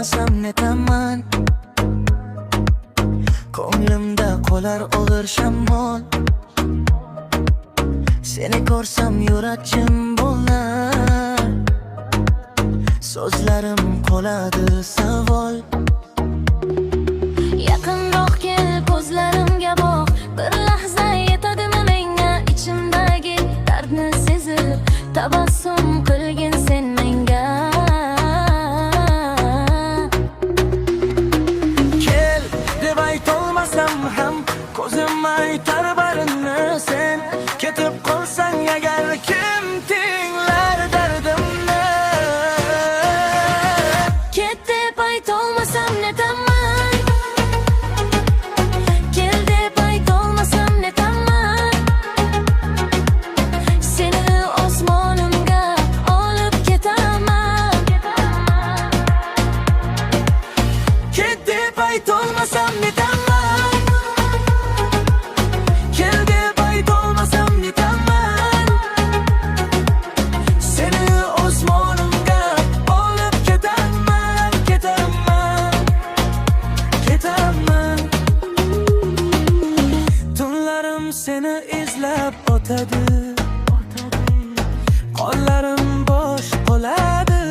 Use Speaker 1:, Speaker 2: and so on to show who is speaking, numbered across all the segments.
Speaker 1: olmasam netaman. Ko'nglimda qolar og'ir shamol. Seni ko'rsam yurak jim bo'lar. So'zlarim qoladi savol.
Speaker 2: Yaqinroq kel, ko'zlarimga boq. Bir lahza yetadimi menga ichimdagi dardni sezib, tabassum qilgin sen menga.
Speaker 1: Kel deb aytolmasam ham ko'zim aytar barini sen. Ketib qolsang agar kim tinglar dardimni.
Speaker 2: Ket deb aytolmasam netaman. Kel deb aytolmasam netaman. Seni osmonimga olib ketaman.
Speaker 1: Ket deb aytolmasam netaman. Kel deb aytolmasam netaman. Seni osmonimga olib ketaman, ketaman, ketaman. Tunlarim seni izlab o'tadi. Qo'llarim bo'sh qoladi.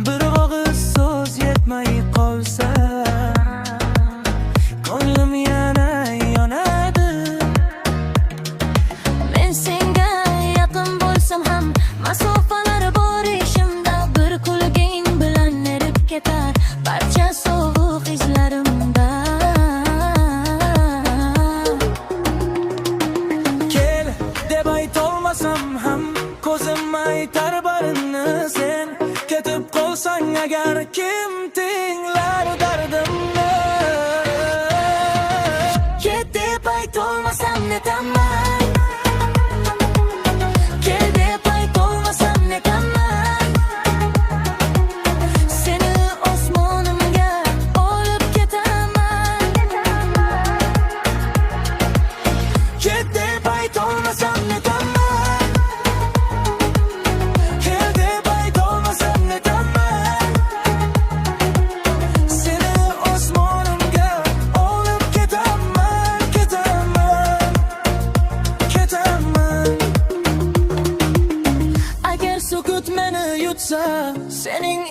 Speaker 1: Bir og'iz so'z yetmay qolsa, ko'nglim yana yonadi.
Speaker 2: Men senga yaqin bo'lsam ham masofalar bor ishimda. Bir kulging bilan erib ketar barcha sovuq izlarimda.
Speaker 1: Kel deb aytolmasam ham ko'zim aytar barini sen. Ketib qolsang agar kim tinglar dardimni.
Speaker 2: Ket deb aytolmasam netaman.